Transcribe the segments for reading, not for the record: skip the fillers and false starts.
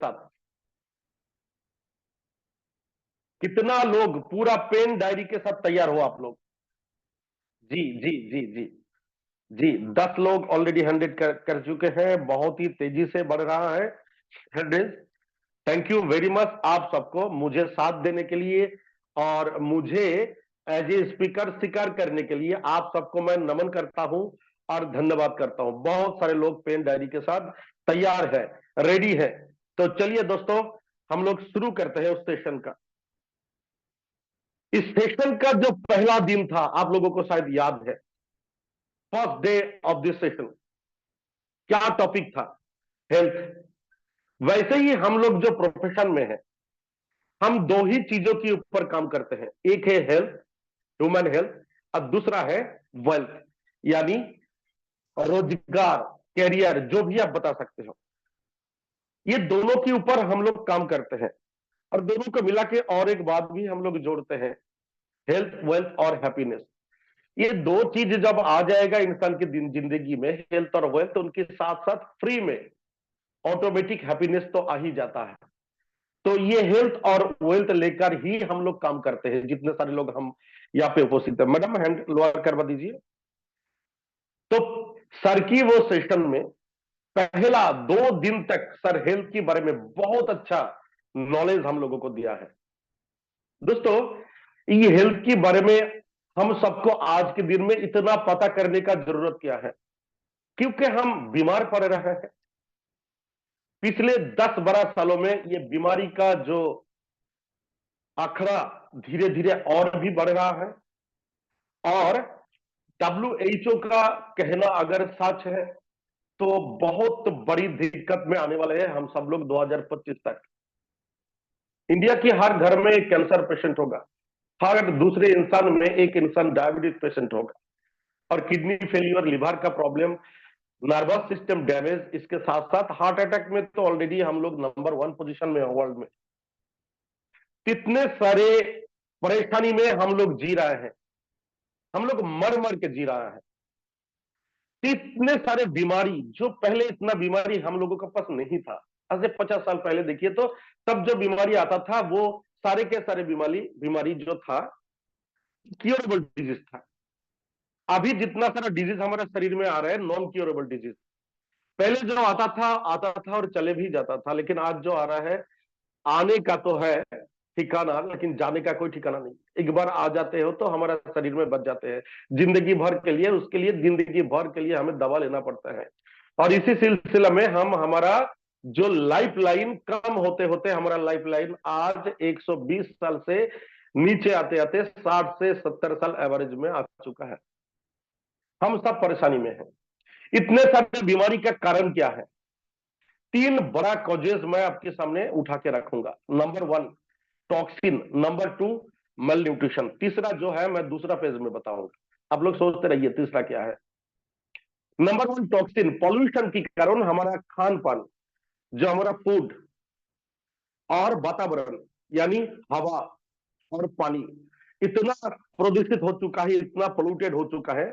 साथ। कितना लोग पूरा पेन डायरी के साथ तैयार हो आप लोग? जी जी जी जी जी, 10 लोग ऑलरेडी 100 कर चुके हैं, बहुत ही तेजी से बढ़ रहा है 100। थैंक यू वेरी मच आप सबको मुझे साथ देने के लिए और मुझे एज ए स्पीकर स्वीकार करने के लिए आप सबको मैं नमन करता हूं और धन्यवाद करता हूं। बहुत सारे लोग पेन डायरी के साथ तैयार है, रेडी है। तो चलिए दोस्तों, हम लोग शुरू करते हैं उस सेशन का। इस सेशन का जो पहला दिन था आप लोगों को शायद याद है, first day of this session क्या टॉपिक था? हेल्थ। वैसे ही हम लोग जो प्रोफेशन में है, हम दो ही चीजों के ऊपर काम करते हैं, एक है हेल्थ, ह्यूमन हेल्थ, और दूसरा है वेल्थ, यानी रोजगार, कैरियर, जो भी आप बता सकते हो। ये दोनों के ऊपर हम लोग काम करते हैं और दोनों को मिला के और एक बात भी हम लोग जोड़ते हैं, हेल्थ, वेल्थ और हैप्पीनेस। ये दो चीज जब आ जाएगा इंसान की जिंदगी में, हेल्थ और वेल्थ, उनके साथ साथ फ्री में ऑटोमेटिक हैप्पीनेस तो आ ही जाता है। तो ये हेल्थ और वेल्थ लेकर ही हम लोग काम करते हैं, जितने सारे लोग हम यहाँ पे उपस्थित है। मैडम हैंड लोअर करवा दीजिए। तो सर की वो सेशन में पहला 2 दिन तक सर हेल्थ के बारे में बहुत अच्छा नॉलेज हम लोगों को दिया है। दोस्तों, ये हेल्थ के बारे में हम सबको आज के दिन में इतना पता करने का जरूरत क्या है? क्योंकि हम बीमार पड़ रहे हैं। पिछले 10-12 सालों में ये बीमारी का जो आंकड़ा धीरे धीरे और भी बढ़ रहा है और WHO का कहना अगर सच है तो बहुत बड़ी दिक्कत में आने वाले हैं हम सब लोग 2025 तक। इंडिया की हर घर में एक कैंसर पेशेंट होगा, हर दूसरे इंसान में एक इंसान डायबिटीज पेशेंट होगा, और किडनी फेलियर, लिवर का प्रॉब्लम, नर्वस सिस्टम डैमेज, इसके साथ साथ हार्ट अटैक में तो ऑलरेडी हम लोग नंबर 1 पोजीशन में है वर्ल्ड में। कितने सारे परेशानी में हम लोग जी रहे हैं, हम लोग मर मर के जी रहा है। इतने सारे बीमारी, जो पहले इतना बीमारी हम लोगों के पास नहीं था। आज से 50 साल पहले देखिए तो तब जो बीमारी आता था वो सारे के सारे बीमारी बीमारी जो था क्योरेबल डिजीज था। अभी जितना सारा डिजीज हमारे शरीर में आ रहा है नॉन क्योरेबल डिजीज। पहले जो आता था और चले भी जाता था, लेकिन आज जो आ रहा है, आने का तो है ठिकाना, लेकिन जाने का कोई ठिकाना नहीं। एक बार आ जाते हो तो हमारा शरीर में बच जाते हैं जिंदगी भर के लिए। उसके लिए जिंदगी भर के लिए हमें दवा लेना पड़ता है। और इसी सिलसिला में हम हमारा जो लाइफ लाइन कम होते होते हमारा लाइफ लाइन आज 120 साल से नीचे आते आते 60 से 70 साल एवरेज में आ चुका है। हम सब परेशानी में हैं। इतने सारे बीमारी का कारण क्या है? 3 बड़ा कॉजेज मैं आपके सामने उठा के रखूंगा। Number 1 toxin, number 2 mail nutrition, तीसरा जो है मैं दूसरा पेज में बताऊंगा। आप लोग सोचते रहिए तीसरा क्या है। नंबर 1 टॉक्सिन, पॉल्यूशन के कारण हमारा खान पान, जो हमारा फूड और वातावरण यानी हवा और पानी इतना प्रदूषित हो चुका है, इतना पोल्यूटेड हो चुका है,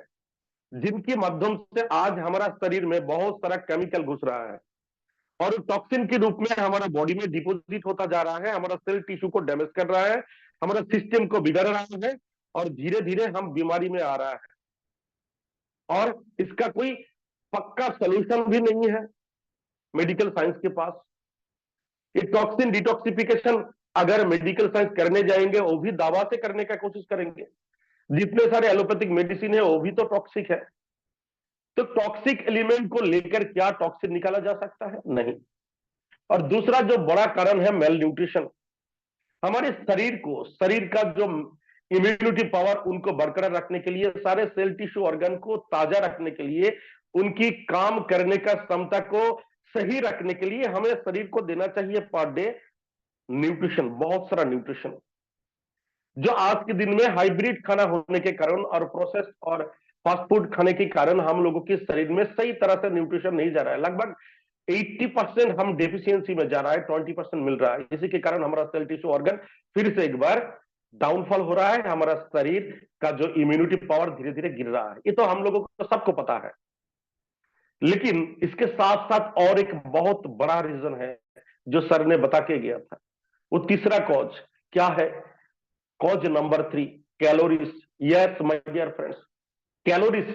जिनके माध्यम से आज हमारा शरीर में बहुत सारा केमिकल घुस रहा है और टॉक्सिन के रूप में हमारा बॉडी में डिपोजिट होता जा रहा है, हमारा सेल टिश्यू को डैमेज कर रहा है, हमारा सिस्टम को बिगड़ रहा है और धीरे धीरे हम बीमारी में आ रहा है। और इसका कोई पक्का सोल्यूशन भी नहीं है मेडिकल साइंस के पास। ये टॉक्सिन डिटॉक्सिफिकेशन अगर मेडिकल साइंस करने जाएंगे वो भी दवा से करने का कोशिश करेंगे। जितने सारे एलोपैथिक मेडिसिन है वो भी तो टॉक्सिक है। तो टॉक्सिक एलिमेंट को लेकर क्या टॉक्सिन निकाला जा सकता है? नहीं। और दूसरा जो बड़ा कारण है मेल न्यूट्रिशन। हमारे शरीर को, शरीर का जो इम्यूनिटी पावर उनको बरकरार रखने के लिए, सारे सेल टिश्यू ऑर्गन को ताजा रखने के लिए, उनकी काम करने का क्षमता को सही रखने के लिए हमें शरीर को देना चाहिए पर डे न्यूट्रिशन, बहुत सारा न्यूट्रिशन। जो आज के दिन में हाइब्रिड खाना होने के कारण और प्रोसेस और फास्ट फूड खाने के कारण हम लोगों के शरीर में सही तरह से न्यूट्रिशन नहीं जा रहा है। लगभग 80% हम डेफिशिएंसी में जा रहा है, 20% मिल रहा है। इसी के कारण हमारा सेल टिश्यू ऑर्गन फिर से एक बार डाउनफॉल हो रहा है, हमारा शरीर का जो इम्यूनिटी पावर धीरे धीरे गिर रहा है। ये तो हम लोगों को सबको पता है। लेकिन इसके साथ साथ और एक बहुत बड़ा रीजन है जो सर ने बता के गया था। वो तीसरा कॉज क्या है? Cause number 3, calories. Yes my dear friends, calories,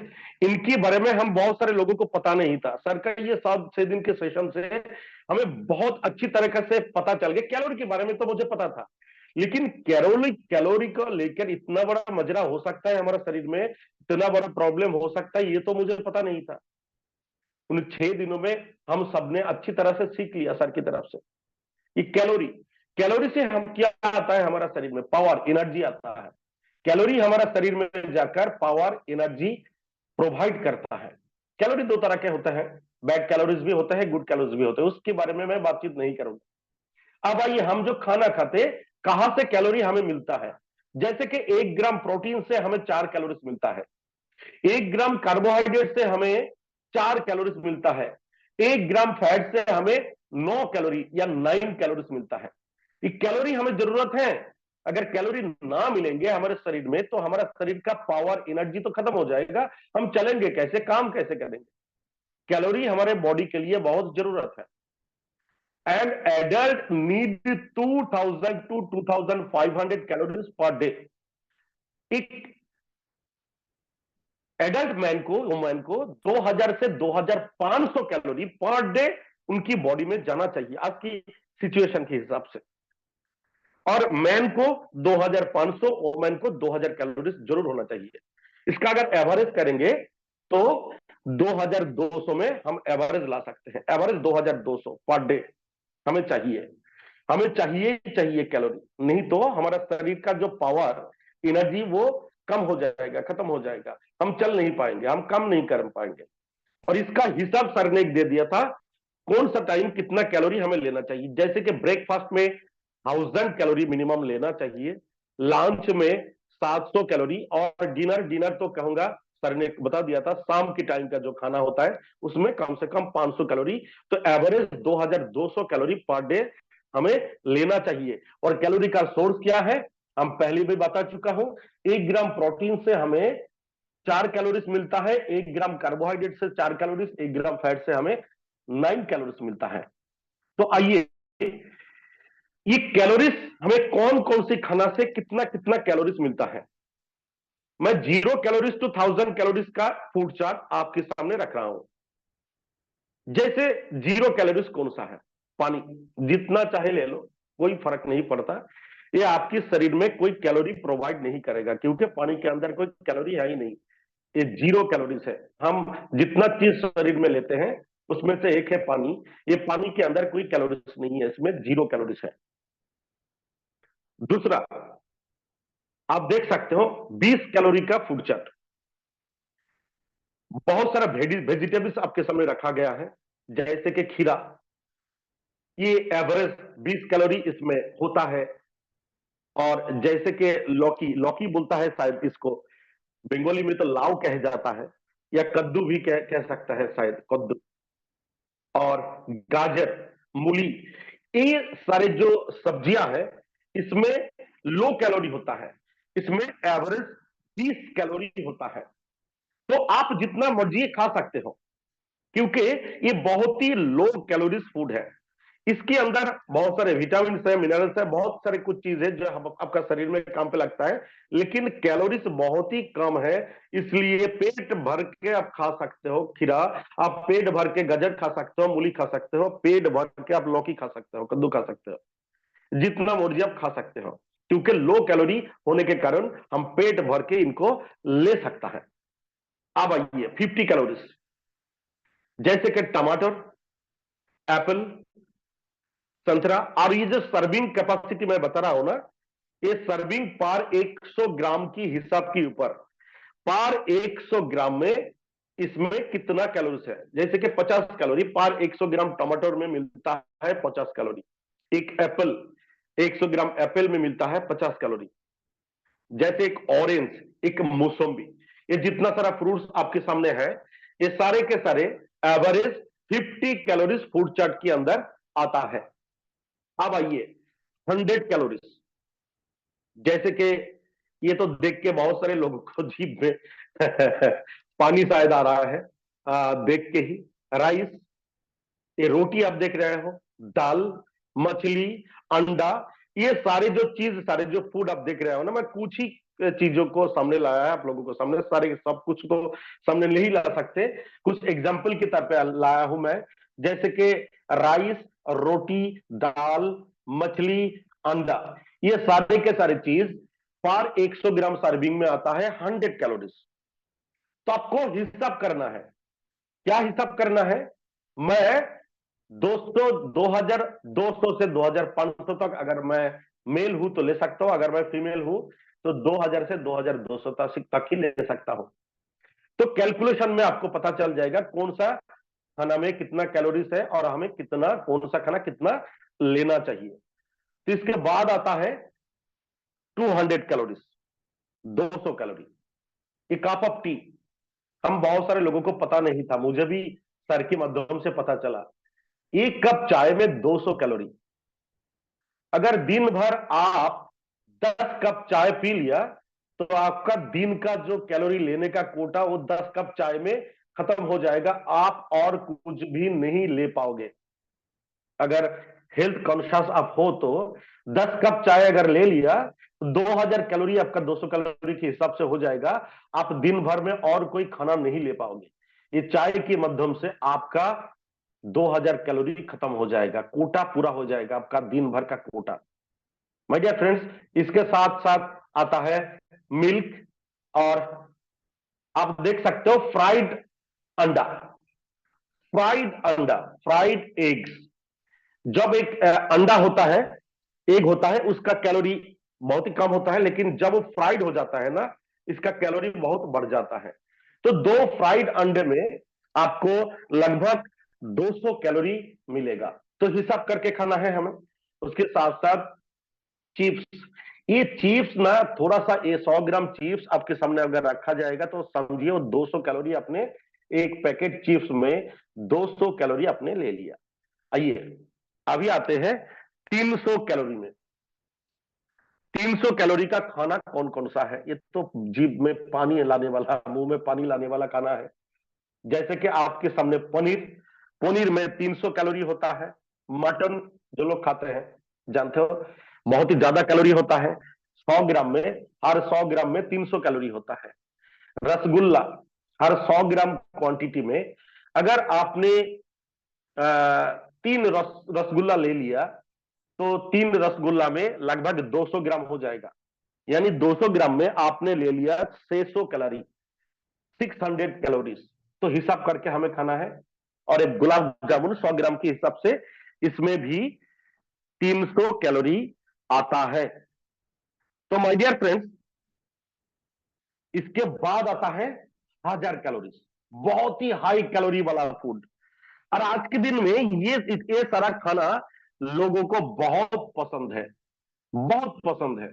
इनके बारे में हम बहुत सारे लोगों को पता नहीं था। सर का ये 7-6 दिन के सेशन से हमें बहुत अच्छी तरीके से पता चल गया। कैलोरी के बारे में तो मुझे पता था, लेकिन कैलोरी कैलोरी को लेकर इतना बड़ा मजरा हो सकता है हमारे शरीर में, इतना बड़ा प्रॉब्लम हो सकता है, ये तो मुझे पता नहीं था। उन 6 दिनों में हम सबने अच्छी तरह से सीख लिया सर की तरफ से। ये कैलोरी, कैलोरी से हम क्या आता है हमारा शरीर में? पावर, एनर्जी आता है। कैलोरी हमारा शरीर में जाकर पावर, एनर्जी प्रोवाइड करता है। कैलोरी दो तरह के होते हैं, बैड कैलोरीज भी होते हैं, गुड कैलोरीज भी होते हैं, उसके बारे में मैं बातचीत नहीं करूंगा। अब आइए, हम जो खाना खाते, कहां से कैलोरी हमें मिलता है? जैसे कि 1 ग्राम प्रोटीन से हमें 4 कैलोरीज मिलता है, 1 ग्राम कार्बोहाइड्रेट से हमें 4 कैलोरीज मिलता है, 1 ग्राम फैट से हमें 9 कैलोरी या 9 कैलोरीज मिलता है। ये कैलोरी हमें जरूरत है। अगर कैलोरी ना मिलेंगे हमारे शरीर में तो हमारा शरीर का पावर, एनर्जी तो खत्म हो जाएगा। हम चलेंगे कैसे, काम कैसे करेंगे? कैलोरी हमारे बॉडी के लिए बहुत जरूरत है। An adult need 2000 to 2500 calories per day. एक एडल्ट मैन को, वुमेन को 2000 से 2500 कैलोरी पर डे उनकी बॉडी में जाना चाहिए आज की सिचुएशन के हिसाब से। और मैन को 2500, वुमेन को 2000 कैलोरीज जरूर होना चाहिए। इसका अगर एवरेज करेंगे तो 2200 में हम एवरेज ला सकते हैं। एवरेज 2200 पर डे हमें चाहिए। हमें चाहिए कैलोरी, नहीं तो हमारा शरीर का जो पावर, एनर्जी वो कम हो जाएगा, खत्म हो जाएगा। हम चल नहीं पाएंगे, हम काम नहीं कर पाएंगे। और इसका हिसाब सर ने एक दे दिया था, कौन सा टाइम कितना कैलोरी हमें लेना चाहिए। जैसे कि ब्रेकफास्ट में 1000 कैलोरी मिनिमम लेना चाहिए, लंच में 700 कैलोरी, और डिनर डिनर तो कहूंगा, सर ने बता दिया था शाम के टाइम का जो खाना होता है उसमें कम से कम 500 कैलोरी। तो एवरेज 2200 कैलोरी पर डे हमें लेना चाहिए। और कैलोरी का सोर्स क्या है, हम पहले भी बता चुका हूं। 1 ग्राम प्रोटीन से हमें 4 कैलोरीज मिलता है, 1 ग्राम कार्बोहाइड्रेट से 4 कैलोरीज, 1 ग्राम फैट से हमें 9 कैलोरीज मिलता है। तो आइए, ये कैलोरीज हमें कौन कौन सी खाना से कितना कितना कैलोरीज मिलता है। मैं 0 कैलोरीज टू 1000 कैलोरीज का फूड चार्ट आपके सामने रख रहा हूं। जैसे 0 कैलोरीज कौन सा है? पानी, जितना चाहे ले लो, कोई फर्क नहीं पड़ता। ये आपके शरीर में कोई कैलोरी प्रोवाइड नहीं करेगा, क्योंकि पानी के अंदर कोई कैलोरी है ही नहीं। ये 0 कैलोरीज है। हम जितना चीज शरीर में लेते हैं उसमें से एक है पानी। ये पानी के अंदर कोई कैलोरीज नहीं है, इसमें 0 कैलोरीज है। दूसरा, आप देख सकते हो 20 कैलोरी का फूड चार्ट, बहुत सारा वेजिटेबल्स आपके सामने रखा गया है। जैसे कि खीरा, ये एवरेज 20 कैलोरी इसमें होता है। और जैसे कि लौकी, लौकी बोलता है शायद इसको, बंगाली में तो लाव कह जाता है, या कद्दू भी कह सकता है शायद, कद्दू। और गाजर, मूली, ये सारे जो सब्जियां हैं इसमें लो कैलोरी होता है, इसमें एवरेज 30 कैलोरी होता है। तो आप जितना मर्जी खा सकते हो, क्योंकि ये बहुत ही लो कैलोरीज फूड है। इसके अंदर बहुत सारे विटामिन है, मिनरल्स है, बहुत सारे कुछ चीज है जो आपका शरीर में काम पे लगता है, लेकिन कैलोरीज बहुत ही कम है। इसलिए पेट भर के आप खा सकते हो खीरा, आप पेट भर के गाजर खा सकते हो, मूली खा सकते हो, पेट भर के आप लौकी खा सकते हो, कद्दू खा सकते हो, जितना मर्जी आप खा सकते हो, क्योंकि लो कैलोरी होने के कारण हम पेट भर के इनको ले सकता है। अब आइए 50 कैलोरीज, जैसे कि टमाटर, एप्पल, संतरा। और ये जो सर्विंग कैपेसिटी मैं बता रहा हूं ना, ये सर्विंग पर 100 ग्राम की हिसाब के ऊपर, पर 100 ग्राम में इसमें कितना कैलोरीज है। जैसे कि 50 कैलोरी पर 100 ग्राम टमाटर में मिलता है, 50 कैलोरी। एक एप्पल, 100 ग्राम एप्पल में मिलता है 50 कैलोरी। जैसे एक ऑरेंज, एक मौसम्बी, ये जितना सारा फ्रूट्स आपके सामने है, ये सारे के सारे एवरेज 50 कैलोरीज फूड चार्ट के अंदर आता है। अब आइए 100 कैलोरीज, जैसे कि ये तो देख के बहुत सारे लोगों को जीभ में पानी शायद आ रहा है देख के ही। राइस, ये रोटी आप देख रहे हो, दाल, मछली, अंडा, ये सारे जो चीज, सारे जो फूड आप देख रहे हो ना, मैं कुछ ही चीजों को सामने लाया है आप लोगों को सामने, सारे सब कुछ तो सामने नहीं ला सकते, कुछ एग्जाम्पल के तौर पे लाया हूं मैं। जैसे कि राइस, रोटी, दाल, मछली, अंडा, ये सारे के सारे चीज पर 100 ग्राम सर्विंग में आता है 100 कैलोरीज। तो आपको हिसाब करना है, क्या हिसाब करना है? मैं 200, 2200 से 2500 तक अगर मैं मेल हूं तो ले सकता हूं, अगर मैं फीमेल हूं तो 2000 से 2200 तक ही ले सकता हूं। तो कैलकुलेशन में आपको पता चल जाएगा कौन सा खाना में कितना कैलोरीज है और हमें कितना, कौन सा खाना कितना लेना चाहिए। तो इसके बाद आता है 200 कैलोरीज, 200 कैलोरी। एक कप ऑफ टी, हम बहुत सारे लोगों को पता नहीं था, मुझे भी सर के माध्यम से पता चला, एक कप चाय में 200 कैलोरी। अगर दिन भर आप 10 कप चाय पी लिया तो आपका दिन का जो कैलोरी लेने का कोटा वो 10 कप चाय में खत्म हो जाएगा, आप और कुछ भी नहीं ले पाओगे। अगर हेल्थ कॉन्शियस आप हो तो 10 कप चाय अगर ले लिया तो 2000 कैलोरी आपका 200 कैलोरी के हिसाब से हो जाएगा, आप दिन भर में और कोई खाना नहीं ले पाओगे। ये चाय के माध्यम से आपका 2000 कैलोरी खत्म हो जाएगा, कोटा पूरा हो जाएगा, आपका दिन भर का कोटा। माय डियर फ्रेंड्स, इसके साथ साथ आता है मिल्क, और आप देख सकते हो फ्राइड अंडा, फ्राइड अंडा, फ्राइड एग्स। जब एक अंडा होता है, एग होता है, उसका कैलोरी बहुत ही कम होता है, लेकिन जब वो फ्राइड हो जाता है ना, इसका कैलोरी बहुत बढ़ जाता है। तो दो फ्राइड अंडे में आपको लगभग 200 कैलोरी मिलेगा। तो हिसाब करके खाना है हमें। उसके साथ साथ चिप्स, ये चिप्स ना थोड़ा सा, ये 100 ग्राम चिप्स आपके सामने अगर रखा जाएगा तो समझिए वो 200 कैलोरी अपने, एक पैकेट चिप्स में 200 कैलोरी आपने ले लिया। आइए अभी आते हैं 300 कैलोरी में। 300 कैलोरी का खाना कौन कौन सा है? ये तो जीभ में पानी लाने वाला, मुंह में पानी लाने वाला खाना है। जैसे कि आपके सामने पनीर, पनीर में 300 कैलोरी होता है। मटन जो लोग खाते हैं जानते हो बहुत ही ज्यादा कैलोरी होता है, 100 ग्राम में, हर 100 ग्राम में 300 कैलोरी होता है। रसगुल्ला, हर 100 ग्राम क्वांटिटी में अगर आपने 3 रसगुल्ला ले लिया तो 3 रसगुल्ला में लगभग 200 ग्राम हो जाएगा, यानी 200 ग्राम में आपने ले लिया 600 कैलोरी, 600 कैलोरीज। तो हिसाब करके हमें खाना है। और एक गुलाब जामुन 100 ग्राम के हिसाब से, इसमें भी 300 कैलोरी आता है। तो माय डियर फ्रेंड्स, इसके बाद आता है 1000 कैलोरीज, बहुत ही हाई कैलोरी वाला फूड। और आज के दिन में ये सारा खाना लोगों को बहुत पसंद है, बहुत पसंद है,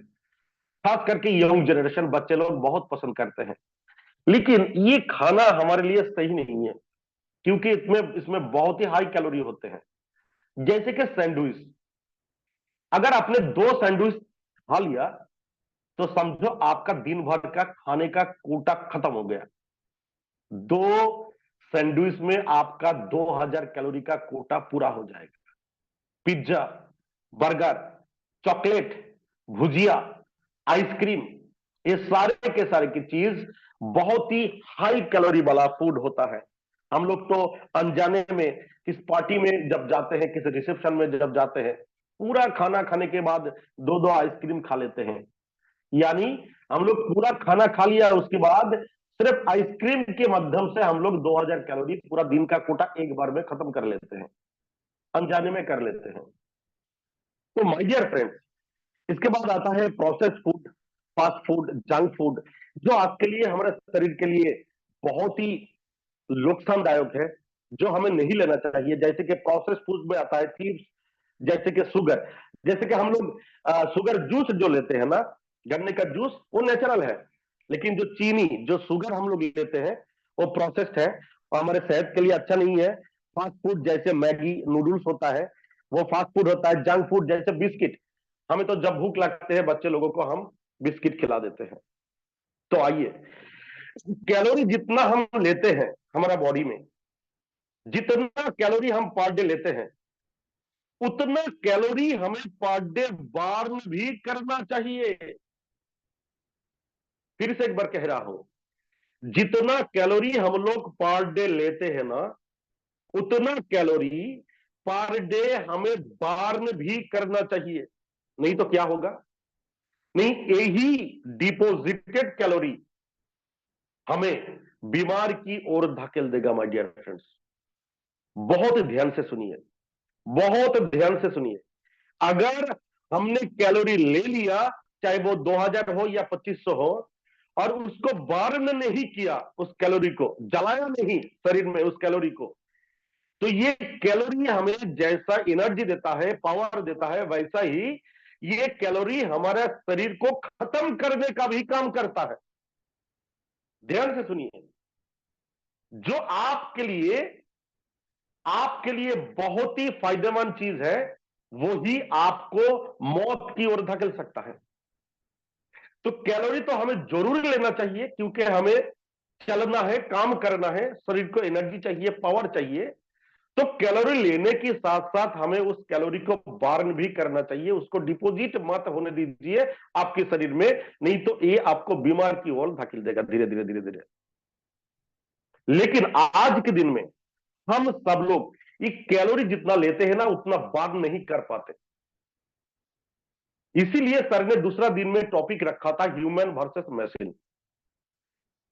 खास करके यंग जनरेशन, बच्चे लोग बहुत पसंद करते हैं। लेकिन ये खाना हमारे लिए सही नहीं है, क्योंकि इसमें इसमें बहुत ही हाई कैलोरी होते हैं। जैसे कि सैंडविच, अगर आपने 2 सैंडविच खा लिया तो समझो आपका दिन भर का खाने का कोटा खत्म हो गया। 2 सैंडविच में आपका 2000 कैलोरी का कोटा पूरा हो जाएगा। पिज्जा, बर्गर, चॉकलेट, भुजिया, आइसक्रीम, ये सारे के सारे की चीज बहुत ही हाई कैलोरी वाला फूड होता है। हम लोग तो अनजाने में किस पार्टी में जब जाते हैं, किस रिसेप्शन में जब जाते हैं, पूरा खाना खाने के बाद 2-2 आइसक्रीम खा लेते हैं। यानी हम लोग पूरा खाना खा लिया, उसके बाद सिर्फ आइसक्रीम के माध्यम से हम लोग 2000 कैलोरी पूरा दिन का कोटा एक बार में खत्म कर लेते हैं, अनजाने में कर लेते हैं। तो माय डियर फ्रेंड्स, इसके बाद आता है process food, fast food, junk food, जो आपके लिए, हमारे शरीर के लिए बहुत ही नुकसानदायक है, जो हमें नहीं लेना चाहिए। जैसे कि प्रोसेस फूड में आता है चिप्स, जैसे कि शुगर, जैसे कि हम लोग शुगर जूस जो लेते हैं ना, गन्ने का जूस, वो नेचुरल है, लेकिन जो चीनी, जो शुगर हम लोग लेते हैं वो प्रोसेस्ड है और हमारे सेहत के लिए अच्छा नहीं है। फास्ट फूड जैसे मैगी नूडल्स होता है, वो फास्ट फूड होता है। जंक फूड जैसे बिस्किट, हमें तो जब भूख लगते हैं बच्चे लोगों को हम बिस्किट खिला देते हैं। तो आइए, कैलोरी जितना हम लेते हैं हमारा बॉडी में, जितना कैलोरी हम पर डे लेते हैं, उतना कैलोरी हमें पर डे बर्न भी करना चाहिए। फिर से एक बार कह रहा हूं, जितना कैलोरी हम लोग पर डे लेते हैं ना, उतना कैलोरी पर डे हमें बर्न भी करना चाहिए। नहीं तो क्या होगा? नहीं, यही डिपोजिटेड कैलोरी हमें बीमार की ओर धकेल देगा। माय डियर फ्रेंड्स, बहुत ध्यान से सुनिए, बहुत ध्यान से सुनिए। अगर हमने कैलोरी ले लिया, चाहे वो 2000 हो या 2500 हो, और उसको बर्न नहीं किया, उस कैलोरी को जलाया नहीं शरीर में उस कैलोरी को, तो ये कैलोरी हमें जैसा एनर्जी देता है, पावर देता है, वैसा ही ये कैलोरी हमारे शरीर को खत्म करने का भी काम करता है। ध्यान से सुनिए, जो आपके लिए बहुत ही फायदेमंद चीज है, वो ही आपको मौत की ओर धकेल सकता है। तो कैलोरी तो हमें जरूर लेना चाहिए, क्योंकि हमें चलना है, काम करना है, शरीर को एनर्जी चाहिए, पावर चाहिए। तो कैलोरी लेने के साथ साथ हमें उस कैलोरी को बर्न भी करना चाहिए, उसको डिपोजिट मत होने दीजिए आपके शरीर में, नहीं तो ये आपको बीमार की ओर धकेल देगा धीरे धीरे धीरे धीरे। लेकिन आज के दिन में हम सब लोग ये कैलोरी जितना लेते हैं ना, उतना बर्न नहीं कर पाते। इसीलिए सर ने दूसरा दिन में टॉपिक रखा था, ह्यूमन वर्सेस मशीन।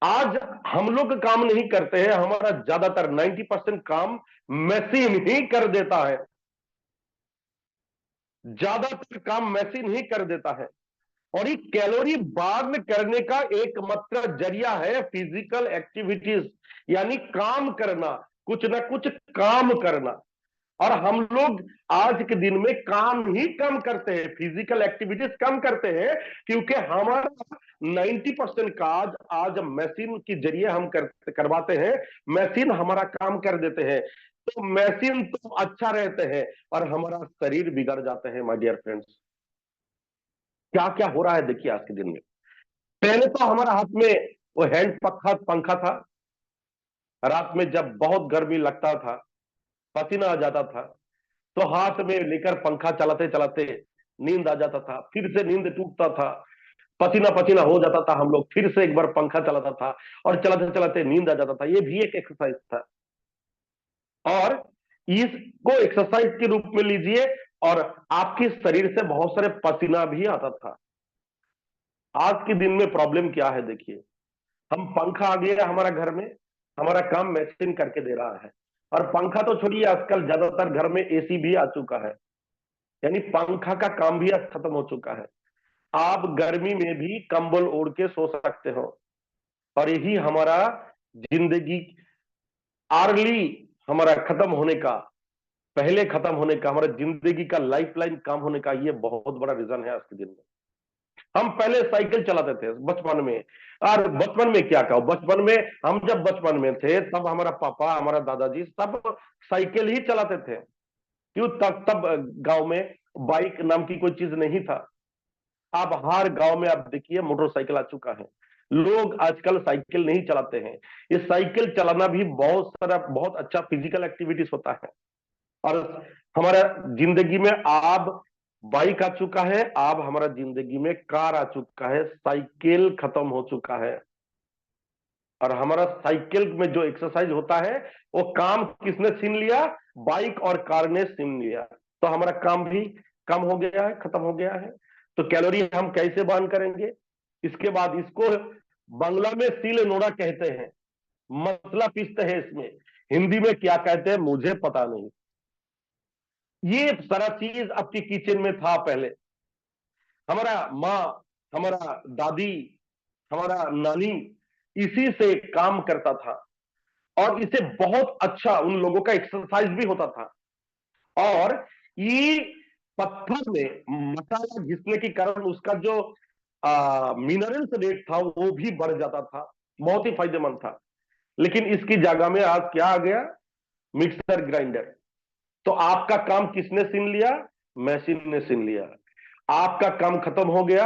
आज हम लोग काम नहीं करते हैं, हमारा ज्यादातर 90% काम मशीन ही कर देता है। ज्यादातर काम मशीन ही कर देता है। और ये कैलोरी बर्न करने का एकमात्र जरिया है फिजिकल एक्टिविटीज, यानी काम करना, कुछ ना कुछ काम करना। और हम लोग आज के दिन में काम ही कम करते हैं, फिजिकल एक्टिविटीज कम करते हैं, क्योंकि हमारा 90% काज आज मशीन के जरिए हम करवाते हैं। मशीन हमारा काम कर देते हैं, तो मशीन तो अच्छा रहते हैं और हमारा शरीर बिगड़ जाते हैं। माय डियर फ्रेंड्स, क्या क्या हो रहा है देखिए आज के दिन में। पहले तो हमारा हाथ में वो हैंड पंखा पंखा था। रात में जब बहुत गर्मी लगता था, पसीना आ जाता था, तो हाथ में लेकर पंखा चलाते चलाते नींद आ जाता था, फिर से नींद टूटता था, पसीना पसीना हो जाता था, हम लोग फिर से एक बार पंखा चलाता था और चलाते चलाते नींद आ जाता था। ये भी एक एक्सरसाइज था, और इसको एक्सरसाइज के रूप में लीजिए, और आपके शरीर से बहुत सारे पसीना भी आता था। आज के दिन में प्रॉब्लम क्या है देखिए, हम पंखा आ गया हमारा घर में, हमारा काम मशीन करके दे रहा है। और पंखा तो छोड़िए, आजकल ज्यादातर घर में एसी भी आ चुका है, यानी पंखा का काम भी अब खत्म हो चुका है। आप गर्मी में भी कंबल ओढ़ के सो सकते हो। और यही हमारा जिंदगी आर्ली हमारा खत्म होने का, पहले खत्म होने का, हमारा जिंदगी का लाइफ लाइन काम होने का ये बहुत बड़ा रीजन है आज के दिन में। हम पहले साइकिल चलाते थे बचपन में, और बचपन में क्या कहो, बचपन में हम जब बचपन में थे तब हमारा पापा, हमारा दादाजी सब साइकिल ही चलाते थे। क्यों? तब तब गांव में बाइक नाम की कोई चीज नहीं था। अब हर गांव में आप देखिए मोटरसाइकिल आ चुका है। लोग आजकल साइकिल नहीं चलाते हैं। ये साइकिल चलाना भी बहुत सारा बहुत अच्छा फिजिकल एक्टिविटीज होता है। और हमारा जिंदगी में अब बाइक आ चुका है, अब हमारा जिंदगी में कार आ चुका है, साइकिल खत्म हो चुका है। और हमारा साइकिल में जो एक्सरसाइज होता है, वो काम किसने छीन लिया? बाइक और कार ने छीन लिया। तो हमारा काम भी कम हो गया है, खत्म हो गया है। तो कैलोरी हम कैसे बर्न करेंगे? इसके बाद इसको बांग्ला में सील नोड़ा कहते हैं, मसला पीसते हैं इसमें। हिंदी में क्या कहते हैं मुझे पता नहीं। ये सारा चीज आपकी किचन में था पहले। हमारा माँ, हमारा दादी, हमारा नानी इसी से काम करता था, और इसे बहुत अच्छा उन लोगों का एक्सरसाइज भी होता था। और ये पत्थर में मसाला घिसने के कारण उसका जो मिनरल्स रेट था वो भी बढ़ जाता था, बहुत ही फायदेमंद था। लेकिन इसकी जगह में आज क्या आ गया? Mixer grinder. तो आपका काम किसने छीन लिया? मशीन ने छीन लिया। आपका काम खत्म हो गया,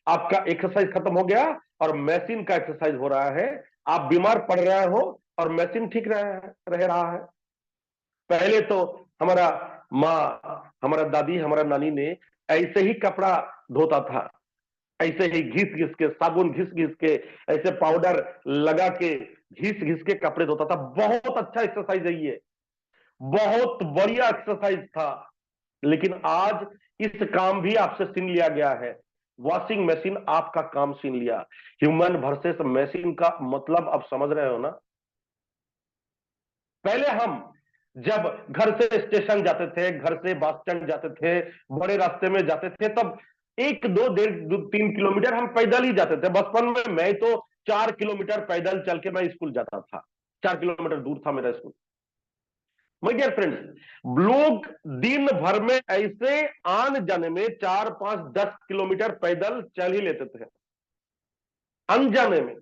आपका एक्सरसाइज खत्म हो गया, और मशीन का एक्सरसाइज हो रहा है। आप बीमार पड़ रहे हो और मशीन ठीक रह रहा है। पहले तो हमारा माँ, हमारा दादी, हमारा नानी ने ऐसे ही कपड़ा धोता था, ऐसे ही घिस घिस के, साबुन घिस घिस के, ऐसे पाउडर लगा के घिस घिस के कपड़े धोता था। बहुत अच्छा एक्सरसाइज है ये, बहुत बढ़िया एक्सरसाइज था। लेकिन आज इस काम भी आपसे छीन लिया गया है। वॉशिंग मशीन आपका काम छीन लिया। ह्यूमन वर्सेस मशीन का मतलब आप समझ रहे हो ना। पहले हम जब घर से स्टेशन जाते थे, घर से बस स्टैंड जाते थे, बड़े रास्ते में जाते थे, तब 1, 2, 1.5, 3 किलोमीटर हम पैदल ही जाते थे। बचपन में मैं तो 4 किलोमीटर पैदल चल के मैं स्कूल जाता था। 4 किलोमीटर दूर था मेरा स्कूल। माय डियर फ्रेंड्स, लोग दिन भर में ऐसे आने जाने में 4, 5, 10 किलोमीटर पैदल चल ही लेते थे। अनजाने में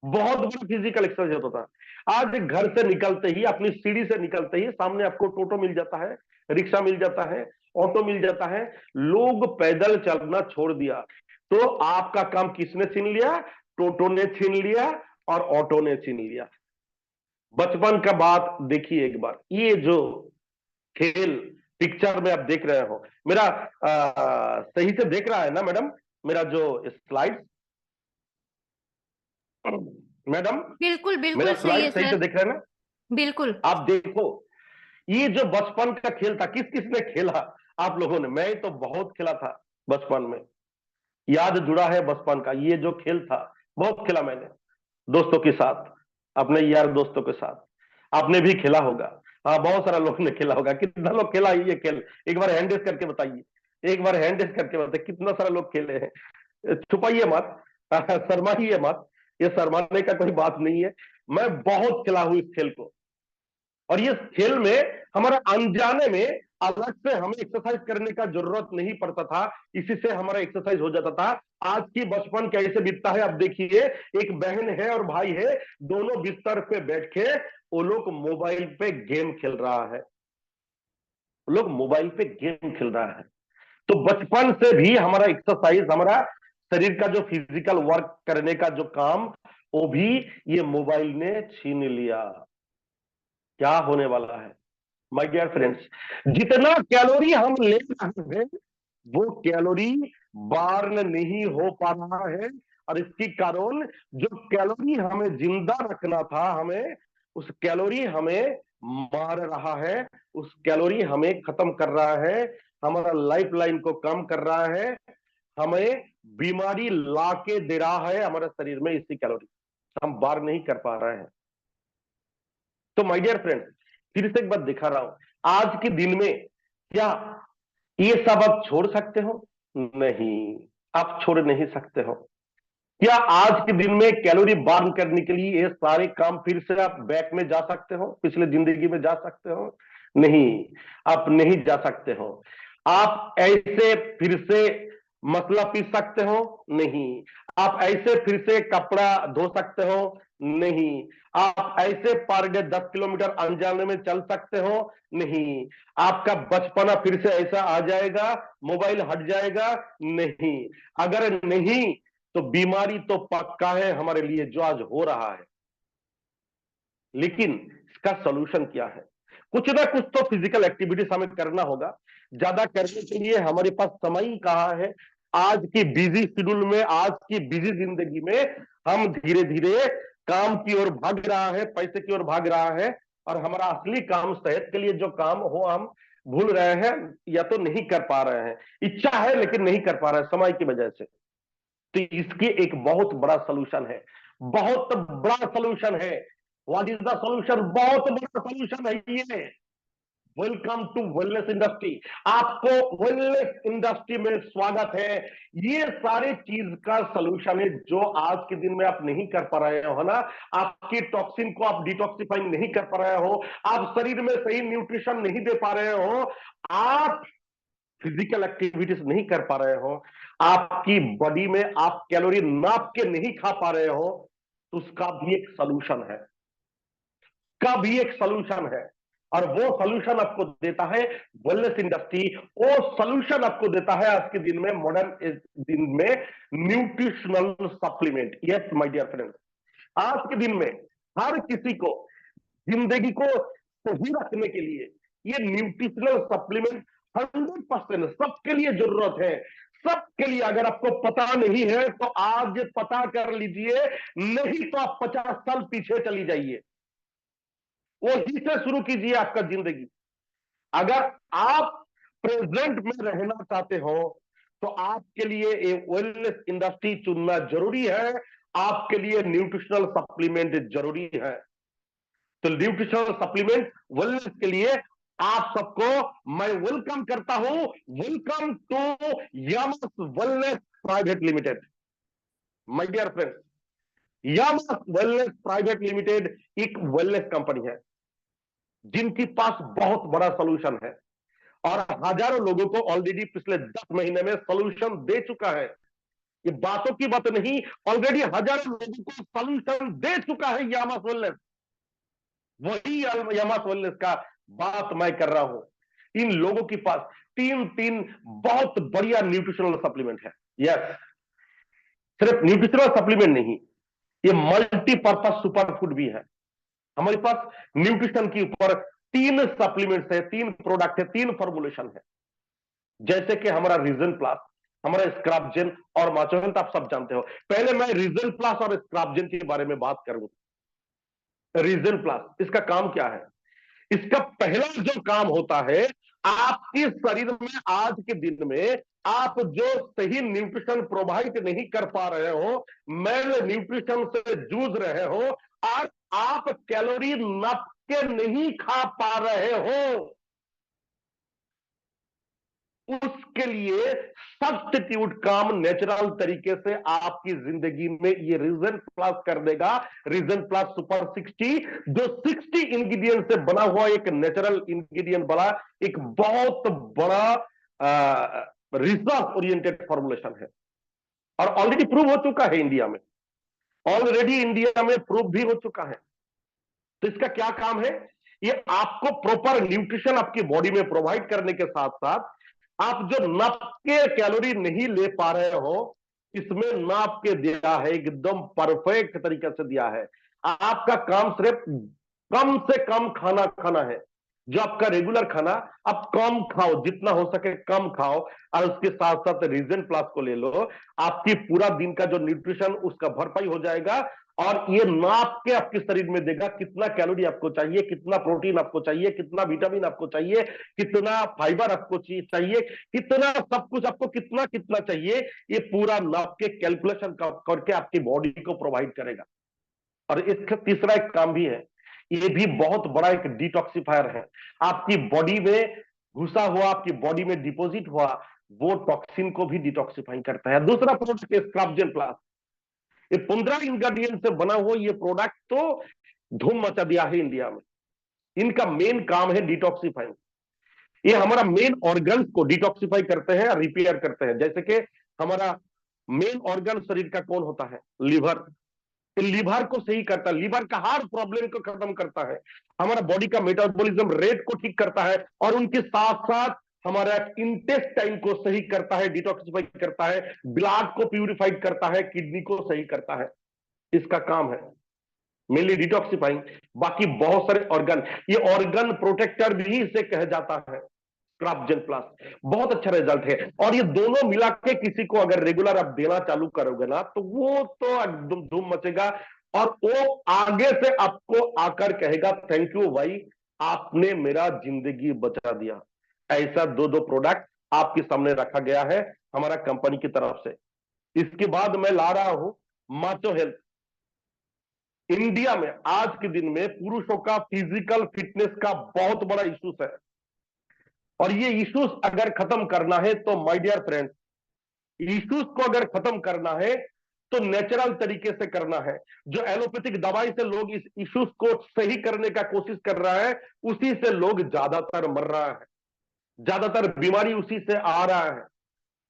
बहुत बड़ा फिजिकल एक्सरसाइज होता था। आज घर से निकलते ही, अपनी सीढ़ी से निकलते ही सामने आपको टोटो मिल जाता है, रिक्शा मिल जाता है, ऑटो मिल जाता है। लोग पैदल चलना छोड़ दिया। तो आपका काम किसने छीन लिया? टोटो ने छीन लिया और ऑटो ने छीन लिया। बचपन का बात देखिए एक बार, ये जो खेल पिक्चर में आप देख रहे हो, मेरा सही से देख रहा है ना मैडम, मेरा जो स्लाइड? मैडम, बिल्कुल मेरा बिल्कुल सही है स्लाइड सही से सर। देख रहे हैं ना? बिल्कुल। आप देखो, ये जो बचपन का खेल था, किस किसने खेला? आप लोगों ने। मैं तो बहुत खेला था बचपन में, याद जुड़ा है बचपन का। ये जो खेल था बहुत खेला मैंने, दोस्तों के साथ, अपने यार दोस्तों के साथ। आपने भी खेला होगा। हाँ, बहुत सारा लोग ने खेला होगा। कितना लोग खेला है ये खेल? एक बार हैंड रेस करके बताइए, एक बार हैंड रेस करके बताइए कितना सारा लोग खेले हैं। छुपाइए मत, शर्माइए मत, ये शर्माने का कोई बात नहीं है। मैं बहुत खेला हूं इस खेल को। और ये खेल में हमारा अनजाने में अलग से हमें एक्सरसाइज करने का जरूरत नहीं पड़ता था, इसी से हमारा एक्सरसाइज हो जाता था। आज की बचपन कैसे बीतता है आप देखिए। एक बहन है और भाई है, दोनों बिस्तर पे बैठ के वो लोग मोबाइल पे गेम खेल रहा है। वो लोग मोबाइल पे गेम खेल रहा है। तो बचपन से भी हमारा एक्सरसाइज, हमारा शरीर का जो फिजिकल वर्क करने का जो काम, वो भी ये मोबाइल ने छीन लिया। क्या होने वाला है माय डियर फ्रेंड्स? जितना कैलोरी हम ले रहे हैं, वो कैलोरी बर्न नहीं हो पा रहा है। और इसके कारण जो कैलोरी हमें जिंदा रखना था, हमें उस कैलोरी हमें मार रहा है, उस कैलोरी हमें खत्म कर रहा है, हमारा लाइफ लाइन को कम कर रहा है, हमें बीमारी लाके दे रहा है हमारे शरीर में। इसी कैलोरी हम बार नहीं कर पा रहे हैं। तो माय डियर फ्रेंड, फिर से एक बात दिखा रहा हूं, आज के दिन में क्या ये सब आप छोड़ सकते हो? नहीं, आप छोड़ नहीं सकते हो। क्या आज के दिन में कैलोरी बर्न करने के लिए ये सारे काम फिर से आप बैक में जा सकते हो, पिछले जिंदगी में जा सकते हो? नहीं, आप नहीं जा सकते हो। आप ऐसे फिर से मसला पीस सकते हो? नहीं। आप ऐसे फिर से कपड़ा धो सकते हो? नहीं। आप ऐसे पर डे 10 किलोमीटर अनजाने में चल सकते हो? नहीं। आपका बचपना फिर से ऐसा आ जाएगा, मोबाइल हट जाएगा? नहीं। अगर नहीं, तो बीमारी तो पक्का है हमारे लिए, जो आज हो रहा है। लेकिन इसका सॉल्यूशन क्या है? कुछ ना कुछ तो फिजिकल एक्टिविटीज हमें करना होगा। ज्यादा करने के लिए हमारे पास समय ही कहाँ है? आज की बिजी शेड्यूल में, आज की बिजी जिंदगी में हम धीरे धीरे काम की ओर भाग रहा है, पैसे की ओर भाग रहा है, और हमारा असली काम, सेहत के लिए जो काम हो, हम भूल रहे हैं या तो नहीं कर पा रहे हैं। इच्छा है लेकिन नहीं कर पा रहे हैं समय की वजह से। तो इसके एक बहुत बड़ा सोल्यूशन है, बहुत बड़ा सोल्यूशन है। What is the solution? बहुत बड़ा सोल्यूशन है ये। Welcome to wellness industry. आपको वेलनेस इंडस्ट्री में स्वागत है। ये सारे चीज का सोल्यूशन है जो आज के दिन में आप नहीं कर पा रहे हो ना। आपकी टॉक्सिन को आप डिटॉक्सिफाई नहीं कर पा रहे हो, आप शरीर में सही न्यूट्रिशन नहीं दे पा रहे हो, आप फिजिकल एक्टिविटीज नहीं कर पा रहे हो, आपकी बॉडी में आप कैलोरी नाप के नहीं खा पा रहे हो, तो उसका भी एक सोल्यूशन है, का भी एक सोल्यूशन है। और वो सोल्यूशन आपको देता है वेलनेस इंडस्ट्री। वो सोल्यूशन आपको देता है आज के दिन में, मॉडर्न दिन में, nutritional supplement. Yes my dear friends, आज के दिन में हर किसी को जिंदगी को सही रखने के लिए, ये न्यूट्रिशनल सप्लीमेंट 100% सबके लिए जरूरत है, सबके लिए। अगर आपको पता नहीं है तो आज पता कर लीजिए, नहीं तो आप 50 साल पीछे चली जाइए। वही से शुरू कीजिए आपका जिंदगी। अगर आप प्रेजेंट में रहना चाहते हो तो आपके लिए एक वेलनेस इंडस्ट्री चुनना जरूरी है, आपके लिए न्यूट्रिशनल सप्लीमेंट जरूरी है। तो न्यूट्रिशनल सप्लीमेंट वेलनेस के लिए आप सबको मैं वेलकम करता हूं। Welcome to Yamas wellness private limited. My dear friends, Yamas wellness private limited एक वेलनेस कंपनी है जिनके पास बहुत बड़ा सोल्यूशन है और हजारों लोगों को ऑलरेडी पिछले 10 महीने में सोल्यूशन दे चुका है। ये बातों की बात नहीं, ऑलरेडी हजारों लोगों को सोल्यूशन दे चुका है यामास वेलनेस। वही यामास वेलनेस का बात मैं कर रहा हूं। इन लोगों के पास तीन तीन बहुत बढ़िया न्यूट्रिशनल सप्लीमेंट है। यस, सिर्फ न्यूट्रिशनल सप्लीमेंट नहीं, ये मल्टीपर्पज सुपर फूड भी है। हमारे पास न्यूट्रिशन के ऊपर 3 सप्लीमेंट्स है, 3 प्रोडक्ट है, 3 फॉर्मुलेशन है। जैसे कि हमारा रीजन प्लस, हमारा स्क्रैपजेन और माचोहेल्थ, आप सब जानते हो। पहले मैं रीजन प्लस और स्क्रैपजेन के बारे में बात करूंगा। रीजन प्लस, इसका काम क्या है? इसका पहला जो काम होता है, आपके शरीर में आज के दिन में आप जो सही न्यूट्रिशन प्रोवाइड नहीं कर पा रहे हो, मेल न्यूट्रिशन से जूझ रहे हो और आप कैलोरी नाप के नहीं खा पा रहे हो, उसके लिए सब्स्टिट्यूट काम नेचुरल तरीके से आपकी जिंदगी में ये रीजन प्लस कर देगा। रीजन प्लस सुपर 60, जो 60 इंग्रेडिएंट से बना हुआ एक नेचुरल इंग्रेडिएंट बड़ा एक बहुत बड़ा रिसर्च ओरिएंटेड फॉर्मुलेशन है और ऑलरेडी प्रूव हो चुका है इंडिया में। ऑलरेडी इंडिया में प्रूव भी हो चुका है। तो इसका क्या काम है? ये आपको प्रॉपर न्यूट्रिशन आपकी बॉडी में प्रोवाइड करने के साथ साथ आप जो नाप के कैलोरी नहीं ले पा रहे हो, इसमें नाप के दिया है, एकदम परफेक्ट तरीके से दिया है। आपका काम सिर्फ कम से कम खाना खाना है। जो आपका रेगुलर खाना आप कम खाओ, जितना हो सके कम खाओ और उसके साथ साथ रीजन प्लस को ले लो। आपकी पूरा दिन का जो न्यूट्रिशन उसका भरपाई हो जाएगा और ये नाप के आपके शरीर में देगा कितना कैलोरी आपको चाहिए, कितना प्रोटीन आपको चाहिए, कितना विटामिन आपको चाहिए, कितना फाइबर आपको चाहिए, कितना सब कुछ आपको कितना कितना चाहिए, ये पूरा नाप के कैलकुलेशन करके आपकी बॉडी को प्रोवाइड करेगा। और इसका तीसरा एक काम भी है, ये भी बहुत बड़ा एक डिटॉक्सिफायर है। आपकी बॉडी में घुसा हुआ, आपकी बॉडी में डिपॉजिट हुआ वो टॉक्सिन को भी डिटॉक्सिफाइंग करता है। दूसरा प्रोडक्ट स्क्रैपजेन प्लस, ये 15 इंग्रेडिएंट से बना हुआ ये प्रोडक्ट तो धूम मचा दिया है इंडिया में। इनका मेन काम है डिटॉक्सिफाइंग। ये हमारा मेन ऑर्गन्स को डिटॉक्सिफाई करते हैं, रिपेयर करते हैं। जैसे कि हमारा मेन ऑर्गन शरीर का कौन होता है? लिवर। लिवर को सही करता है, लिवर का हर प्रॉब्लम को खत्म करता है, हमारा बॉडी का मेटाबॉलिज्म रेट को ठीक करता है और उनके साथ साथ हमारा इंटेस्टाइन को सही करता है, डिटॉक्सिफाई करता है, ब्लड को प्यूरिफाइड करता है, किडनी को सही करता है। इसका काम है मेनली डिटॉक्सिफाइंग। बाकी बहुत सारे ऑर्गन, ये ऑर्गन प्रोटेक्टर भी इसे कहा जाता है। स्क्रैपजेन प्लस बहुत अच्छा रिजल्ट है और ये दोनों मिला के किसी को अगर रेगुलर आप देना चालू करोगे ना तो वो तो एकदम धूम मचेगा और वो आगे से आपको आकर कहेगा थैंक यू भाई, आपने मेरा जिंदगी बचा दिया। ऐसा 2 प्रोडक्ट आपके सामने रखा गया है हमारा कंपनी की तरफ से। इसके बाद मैं ला रहा हूं माचो हेल्थ। इंडिया में आज के दिन में पुरुषों का फिजिकल फिटनेस का बहुत बड़ा इश्यूज है और ये इश्यूज अगर खत्म करना है तो माय डियर फ्रेंड्स, इश्यूज को अगर खत्म करना है तो नेचुरल तरीके से करना है। जो एलोपैथिक दवाई से लोग इस इश्यूज को सही करने का कोशिश कर रहा है, उसी से लोग ज्यादातर मर रहा है, ज्यादातर बीमारी उसी से आ रहा है।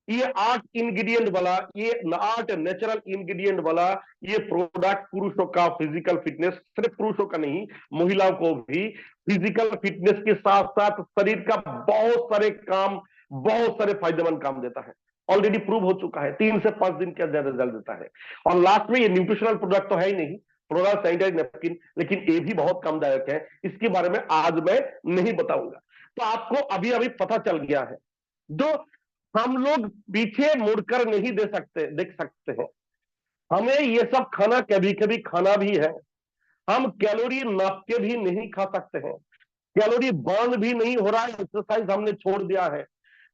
ये 8 इंग्रेडिएंट वाला, ये 8 नेचुरल इंग्रेडिएंट वाला ये प्रोडक्ट पुरुषों का फिजिकल फिटनेस, सिर्फ पुरुषों का नहीं महिलाओं को भी फिजिकल फिटनेस के साथ साथ शरीर का बहुत सारे काम, बहुत सारे फायदेमंद काम देता है। ऑलरेडी प्रूव हो चुका है, 3 से 5 दिन के अंदर रिजल्ट देता है। और लास्ट में ये न्यूट्रिशनल प्रोडक्ट तो है ही नहीं, प्रोडक्ट सैनिटाइज नैपकिन, लेकिन ये भी बहुत कामदायक है। इसके बारे में आज मैं नहीं बताऊंगा। तो आपको अभी अभी पता चल गया है। जो हम लोग पीछे मुड़कर नहीं देख सकते हैं। हमें ये सब खाना कभी कभी खाना भी है। हम कैलोरी नाप के भी नहीं खा सकते हैं। कैलोरी बर्न भी नहीं हो रहा है, एक्सरसाइज हमने छोड़ दिया है।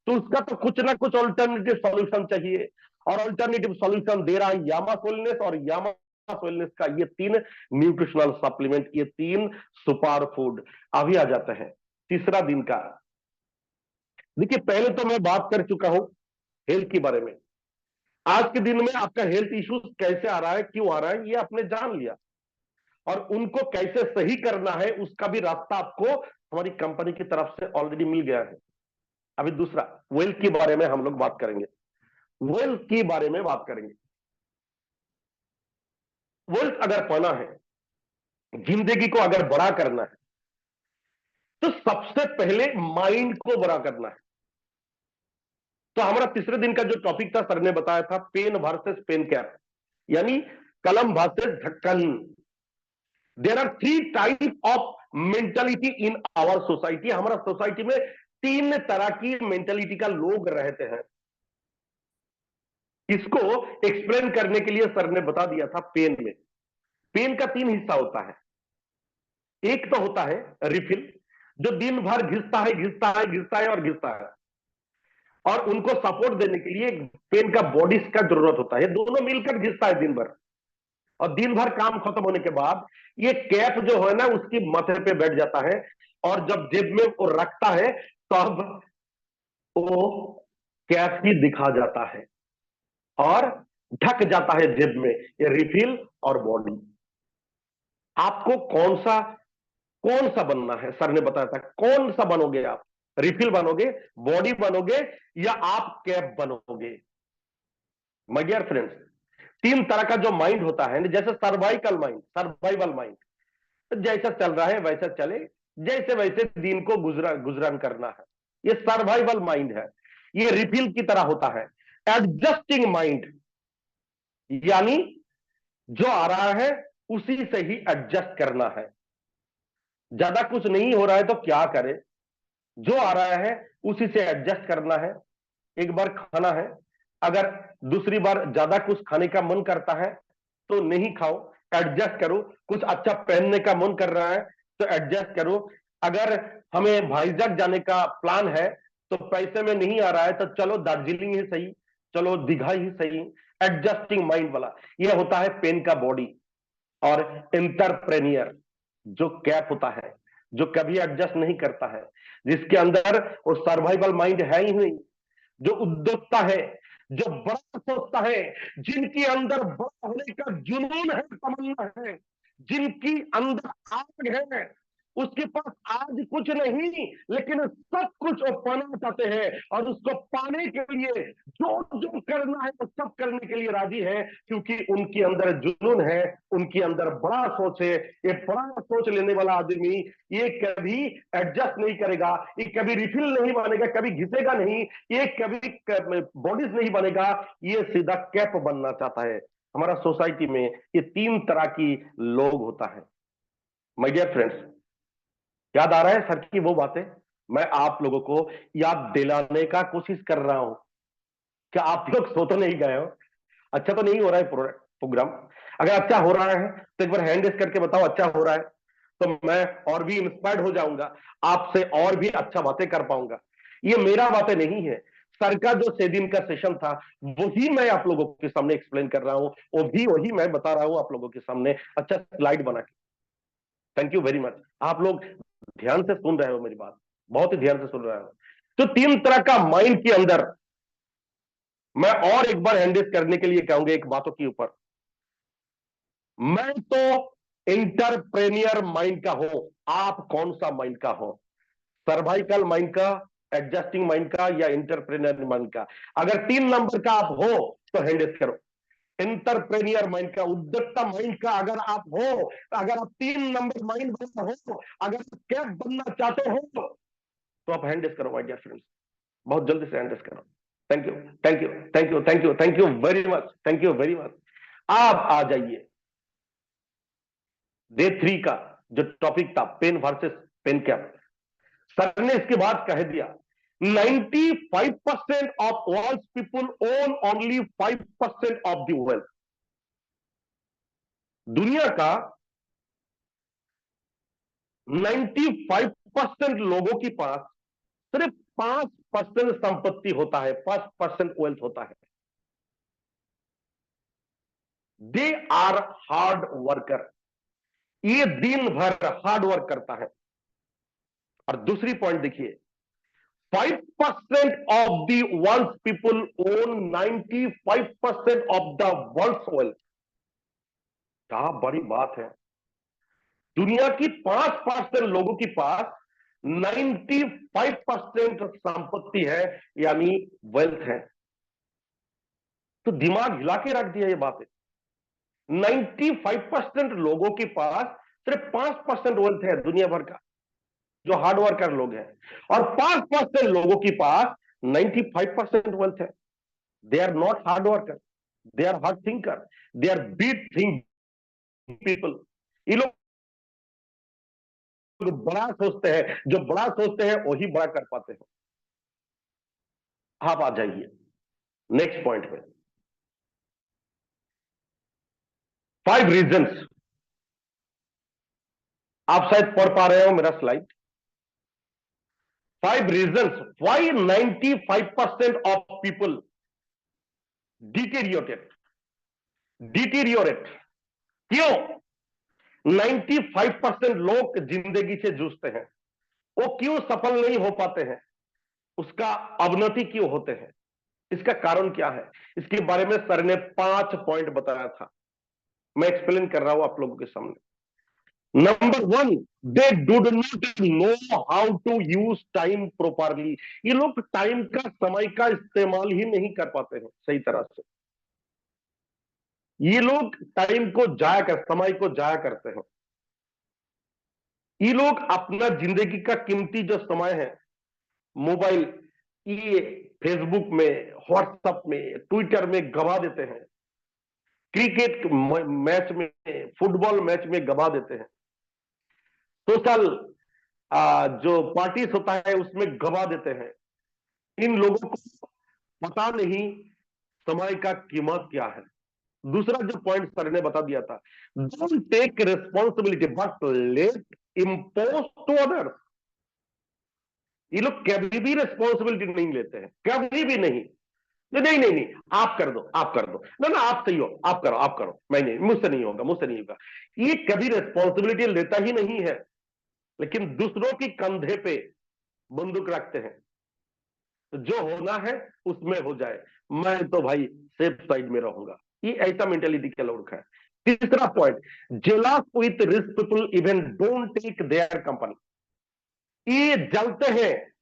तो उसका तो कुछ ना कुछ ऑल्टरनेटिव सॉल्यूशन चाहिए। और ऑल्टरनेटिव सॉल्यूशन दे रहा है यामा सोलनेस, और यामा सोलनेस का ये 3 न्यूट्रिशनल सप्लीमेंट, ये 3 सुपर फूड। अभी आ जाते हैं तीसरा दिन का। देखिए, पहले तो मैं बात कर चुका हूं हेल्थ के बारे में। आज के दिन में आपका हेल्थ इश्यूज कैसे आ रहा है, क्यों आ रहा है, ये आपने जान लिया। और उनको कैसे सही करना है उसका भी रास्ता आपको हमारी कंपनी की तरफ से ऑलरेडी मिल गया है। अभी दूसरा, वेल्थ के बारे में हम लोग बात करेंगे। वेल्थ के बारे में बात करेंगे। वेल्थ अगर पाना है, जिंदगी को अगर बड़ा करना है, तो सबसे पहले माइंड को बड़ा करना है। तो हमारा तीसरे दिन का जो टॉपिक था, सर ने बताया था पेन वर्सेस पेन कैप, यानी कलम वर्सेस ढक्कन। There are 3 type of mentality in our society. हमारा सोसाइटी में 3 तरह की मेंटेलिटी का लोग रहते हैं। इसको एक्सप्लेन करने के लिए सर ने बता दिया था पेन में। पेन का 3 हिस्सा होता है। एक तो होता है रिफिल, जो दिन भर घिसता है घिसता है घिसता है और घिसता है, और उनको सपोर्ट देने के लिए पेन का बॉडी का जरूरत होता है। दोनों मिलकर घिसता है दिन भर, और दिन भर काम खत्म होने के बाद ये कैप जो है ना उसकी माथे पे बैठ जाता है, और जब जेब में वो रखता है तब वो कैप ही दिखा जाता है और ढक जाता है जेब में ये रिफिल और बॉडी। आपको कौन सा बनना है, सर ने बताया था कौन सा बनोगे आप? रिफिल बनोगे, बॉडी बनोगे, या आप कैप बनोगे? माय डियर फ्रेंड्स, 3 तरह का जो माइंड होता है, जैसे सर्वाइवल माइंड, जैसा चल रहा है वैसा चले, जैसे वैसे दिन को गुजरान करना है, ये सर्वाइवल माइंड है। ये रिफिल की तरह होता है एडजस्टिंग माइंड, यानी जो आ रहा है उसी से ही एडजस्ट करना है। ज्यादा कुछ नहीं हो रहा है तो क्या करें, जो आ रहा है उसी से एडजस्ट करना है। एक बार खाना है, अगर दूसरी बार ज्यादा कुछ खाने का मन करता है तो नहीं खाओ, एडजस्ट करो। कुछ अच्छा पहनने का मन कर रहा है तो एडजस्ट करो। अगर हमें भाईजैक जाने का प्लान है तो पैसे में नहीं आ रहा है तो चलो दार्जिलिंग ही सही, चलो दीघा ही सही। एडजस्टिंग माइंड वाला यह होता है पेन का बॉडी। और इंटरप्रेनियर जो कैप होता है, जो कभी एडजस्ट नहीं करता है, जिसके अंदर वो सर्वाइवल माइंड है ही नहीं, जो उद्योक्ता है, जो बड़ा सोचता है, जिनके अंदर बड़ा होने का जुनून है, तमन्ना है, जिनकी अंदर आग है। उसके पास आज कुछ नहीं, लेकिन सब कुछ वो पाना चाहते हैं, और उसको पाने के लिए जो जो करना है वो सब करने के लिए राजी है, क्योंकि उनके अंदर जुनून है, उनके अंदर बड़ा सोच है। ये बड़ा सोच लेने वाला आदमी ये कभी एडजस्ट नहीं करेगा, ये कभी रिफिल नहीं बनेगा, कभी घिसेगा नहीं, ये कभी बॉडीज नहीं बनेगा, ये सीधा कैप बनना चाहता है। हमारा सोसाइटी में ये 3 तरह की लोग होता है। माय डियर फ्रेंड्स, याद आ रहा है सर की वो बातें? मैं आप लोगों को याद दिलाने का कोशिश कर रहा हूं। क्या आप लोग सो तो नहीं गए हो? अच्छा तो नहीं हो रहा है प्रोग्राम? अगर अच्छा हो रहा है तो एक बार हैंड रेस करके बताओ अच्छा हो रहा है, तो मैं और भी इंस्पायर्ड हो जाऊंगा, आपसे और भी अच्छा बातें कर पाऊंगा। ये मेरा बातें नहीं है, सर का जो सेदिन का सेशन था वही मैं आप लोगों के सामने एक्सप्लेन कर रहा हूं, वो भी वही मैं बता रहा हूं आप लोगों के सामने अच्छा स्लाइड बना के। Thank you very much. आप लोग ध्यान से सुन रहे हो मेरी बात, बहुत ही ध्यान से सुन रहे हो। तो 3 तरह का माइंड के अंदर मैं और एक बार हैंडल करने के लिए कहूंगा एक बातों के ऊपर। मैं तो इंटरप्रेनियर माइंड का हूं, आप कौन सा माइंड का हो? सर्वाइकल माइंड का, एडजस्टिंग माइंड का, या इंटरप्रेनियर माइंड का? अगर 3 नंबर का आप हो तो हैंडल करो। इंटरप्रेनियर माइंड का, उद्योक्ता माइंड का अगर आप हो, अगर आप 3 नंबर माइंड वाला हो, अगर आप कैप बनना चाहते हो तो आप हैंड करो माय डियर फ्रेंड्स, बहुत जल्दी से हैंड करो। Thank you, thank you, thank you, thank you, thank you very much, thank you very much. आप आ जाइए डे 3 का जो टॉपिक था pen versus pen cap. Sir ने इसके बाद कह दिया 95% of world people own only 5% of the wealth. दुनिया का 95% लोगों के पास सिर्फ 5% संपत्ति होता है, 5% वेल्थ होता है। दे आर हार्ड वर्कर, ये दिन भर हार्ड वर्क करता है। और दूसरी पॉइंट देखिए, 5% of the world people own 95% of the world wealth. क्या बड़ी बात है, दुनिया की 5% लोगों के पास 95% संपत्ति है, यानी वेल्थ है। तो दिमाग हिला के रख दिया ये बातें। 95% लोगों के पास सिर्फ 5% वेल्थ है दुनिया भर का, जो हार्ड वर्कर लोग हैं, और 5% लोगों के पास 95% वेल्थ है। They are not hard worker, they are hard thinker, they are big think people. ये लोग बड़ा सोचते हैं, जो बड़ा सोचते हैं वही बड़ा कर पाते हैं। आप आ जाइए नेक्स्ट पॉइंट पे। 5 रीजंस, आप शायद पढ़ पा रहे हो मेरा slide. 5 reasons why 95% of people deteriorate. क्यों 95% लोग जिंदगी से जूझते हैं, वो क्यों सफल नहीं हो पाते हैं, उसका अवनति क्यों होते हैं, इसका कारण क्या है? इसके बारे में सर ने 5 पॉइंट बताया था, मैं एक्सप्लेन कर रहा हूं आप लोगों के सामने। Number 1, they do not know how to use time properly. ये लोग टाइम का, समय का इस्तेमाल ही नहीं कर पाते हैं सही तरह से। ये लोग टाइम को जाया कर, समय को जाया करते हैं। ये लोग अपना जिंदगी का कीमती जो समय है मोबाइल, ये फेसबुक में, व्हाट्सएप में, ट्विटर में गवा देते हैं, क्रिकेट मैच में, फुटबॉल मैच में गवा देते हैं, सोशल जो पार्टीज होता है उसमें गवा देते हैं। इन लोगों को पता नहीं समय का कीमत क्या है। दूसरा जो पॉइंट सर ने बता दिया था, don't take responsibility but let impose to others. ये लोग कभी भी रिस्पॉन्सिबिलिटी नहीं लेते हैं, कभी भी नहीं। नहीं नहीं नहीं, आप कर दो, आप कर दो, ना ना आप सही हो, आप करो, आप करो, मैं नहीं, मुझसे नहीं होगा, मुझसे नहीं होगा। ये कभी रिस्पॉन्सिबिलिटी लेता ही नहीं है, लेकिन दूसरों के कंधे पे बंदूक रखते हैं। तो जो होना है उसमें हो जाए, मैं तो भाई सेफ साइड में रहूंगा। ये ऐसा मेंटेलिटी के लोग है। तीसरा point, jealous with rich people even don't take their company. ये जलते हैं,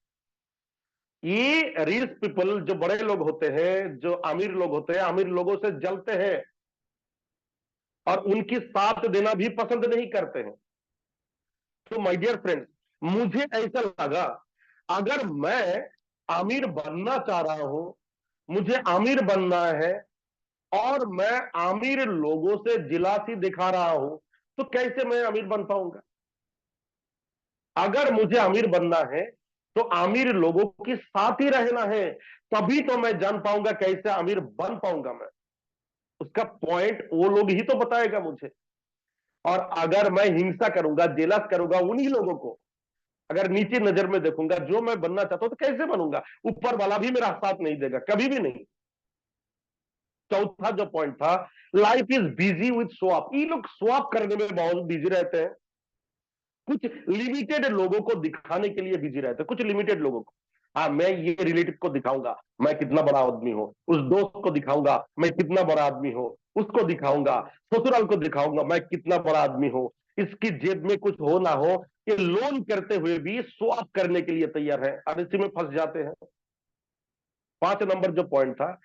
ये रिच पीपल जो बड़े लोग होते हैं, जो अमीर लोग होते हैं, अमीर लोगों से जलते हैं और उनकी साथ देना भी पसंद नहीं करते हैं। तो माय डियर फ्रेंड्स, मुझे ऐसा लगा अगर मैं अमीर बनना चाह रहा हूं, मुझे अमीर बनना है और मैं अमीर लोगों से जिलासी दिखा रहा हूं, तो कैसे मैं अमीर बन पाऊंगा? अगर मुझे अमीर बनना है तो अमीर लोगों के साथ ही रहना है, तभी तो मैं जान पाऊंगा कैसे अमीर बन पाऊंगा मैं। उसका पॉइंट वो लोग ही तो बताएगा मुझे। और अगर मैं हिंसा करूंगा, जेलस करूंगा उन्हीं लोगों को, अगर नीचे नजर में देखूंगा जो मैं बनना चाहता हूं, तो कैसे बनूंगा? ऊपर वाला भी मेरा साथ नहीं देगा, कभी भी नहीं। चौथा जो पॉइंट था, life is busy with swap. ये लोग स्वैप करने में बहुत बिजी रहते हैं, कुछ लिमिटेड लोगों को दिखाने के लिए बिजी रहते हैं, कुछ लिमिटेड लोगों को। हाँ, मैं ये रिलेटिव को दिखाऊंगा मैं कितना बड़ा आदमी हूं, उस दोस्त को दिखाऊंगा मैं कितना बड़ा आदमी हूं, उसको दिखाऊंगा, ससुराल को दिखाऊंगा मैं कितना बड़ा आदमी हूं। इसकी जेब में कुछ हो ना हो, ये लोन करते हुए भी स्वैप करने के लिए तैयार है और इसी में फंस जाते हैं। 5 नंबर जो पॉइंट था,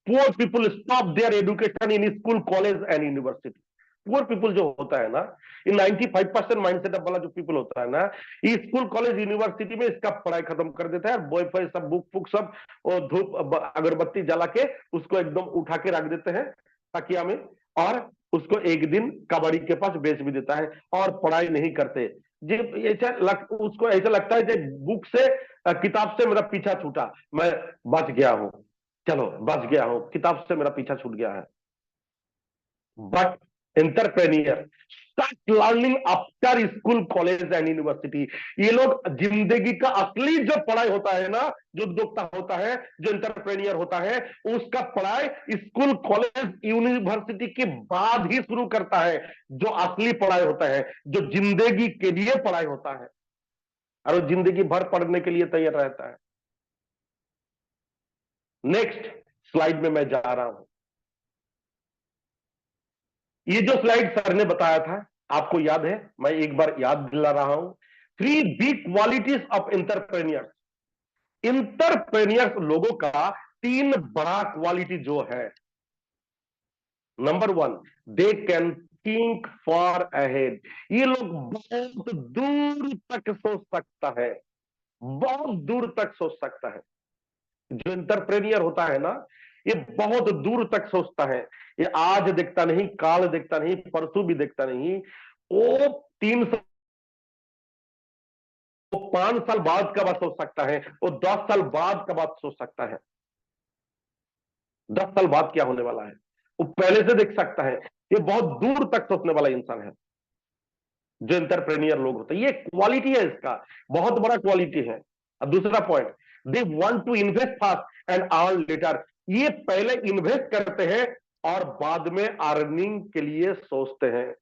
poor people stop there education in school, college and university. Poor people जो होता है ना, ये 95% माइंडसेट वाला जो पीपल होता है ना, ये स्कूल, कॉलेज, यूनिवर्सिटी में इसका पढ़ाई खत्म कर देता है। बॉय फाई सब, बुक फुक सब, और धूप अगरबत्ती जला के उसको एकदम उठा के रख देते हैं तकिया में, और उसको एक दिन कबाड़ी के पास बेच भी देता है और पढ़ाई नहीं करते। उसको ऐसा लगता है कि बुक से, किताब से मेरा पीछा छूटा, मैं बच गया हूं, चलो बच गया हूं, किताब से मेरा पीछा छूट गया है। But entrepreneur start learning after school, college and university. ये लोग जिंदगी का असली जो पढ़ाई होता है ना, जो उद्योक्ता होता है, जो एंटरप्रेन्योर होता है, उसका पढ़ाई स्कूल, कॉलेज, यूनिवर्सिटी के बाद ही शुरू करता है। जो असली पढ़ाई होता है, जो जिंदगी के लिए पढ़ाई होता है, और वो जिंदगी भर पढ़ने के लिए तैयार रहता है। नेक्स्ट स्लाइड में मैं जा रहा हूं। ये जो स्लाइड सर ने बताया था, आपको याद है? मैं एक बार याद दिला रहा हूं। 3 big qualities of entrepreneurs. Entrepreneurs लोगों का 3 बड़ा क्वालिटी जो है। Number 1, they can think for ahead. ये लोग बहुत दूर तक सोच सकता है, बहुत दूर तक सोच सकता है। जो इंटरप्रेन्योर होता है ना, ये बहुत दूर तक सोचता है। ये आज देखता नहीं, काल देखता नहीं, परसों भी देखता नहीं। वो 3 साल, वो 5 साल बाद का बात सोच सकता है, वो 10 साल बाद का बात सोच सकता है। 10 साल बाद क्या होने वाला है वो पहले से देख सकता है। ये बहुत दूर तक सोचने वाला इंसान है जो इंटरप्रेन्योर लोग होते हैं। ये क्वालिटी है, इसका बहुत बड़ा क्वालिटी है। अब दूसरा point, they want to invest fast and earn later. ये पहले इन्वेस्ट करते हैं और बाद में अर्निंग के लिए सोचते हैं।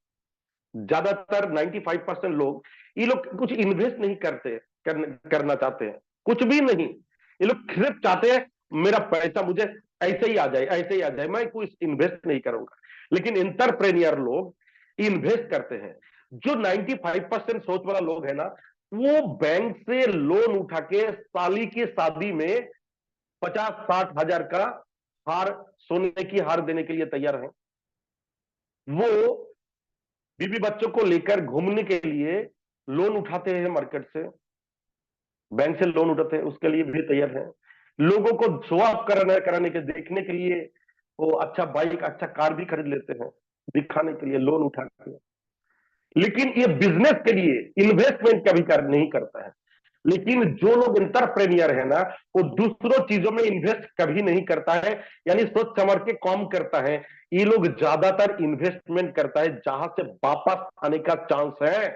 ज्यादातर 95% लोग, ये लोग कुछ इन्वेस्ट नहीं करना चाहते हैं, कुछ भी नहीं। ये लोग सिर्फ चाहते हैं मेरा पैसा मुझे ऐसे ही आ जाए, ऐसे ही आ जाए, मैं कुछ इन्वेस्ट नहीं करूंगा। लेकिन इंटरप्रेन्योर लोग इन्वेस्ट करते हैं। जो 95% सोच वाला लोग है ना, वो बैंक से लोन उठा के साली की शादी में 50-60 हजार का हार, सोने की हार देने के लिए तैयार है। वो बीवी बच्चों को लेकर घूमने के लिए लोन उठाते हैं मार्केट से, बैंक से लोन उठाते हैं, उसके लिए भी तैयार है। लोगों को शो ऑफ कराने के, देखने के लिए वो अच्छा बाइक, अच्छा कार भी खरीद लेते हैं, दिखाने के लिए लोन उठा के। लेकिन ये बिजनेस के लिए इन्वेस्टमेंट कभी नहीं करता है। लेकिन जो लोग इंटरप्रेन्योर है ना, वो दूसरों चीजों में इन्वेस्ट कभी नहीं करता है, यानी सोच समझ के काम करता है। ये लोग ज्यादातर इन्वेस्टमेंट करता है जहां से वापस आने का चांस है,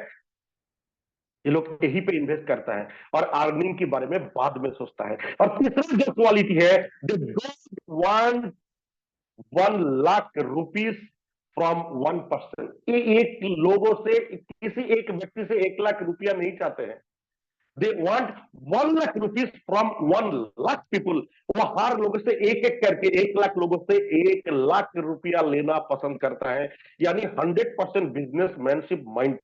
ये लोग यही पे इन्वेस्ट करता है और अर्निंग के बारे में बाद में सोचता है। और तीसरा जो क्वालिटी है, they don't want 1 lakh rupees from 1 person. ये एक लोगों से, किसी एक व्यक्ति से 1 लाख रुपया नहीं चाहते हैं। They want 1 lakh rupees from 1 lakh people. वो हर लोगों से एक एक करके 1 लाख लोगों से 1 लाख रुपया लेना पसंद करता है। यानी 100% बिजनेसमैनशिप माइंड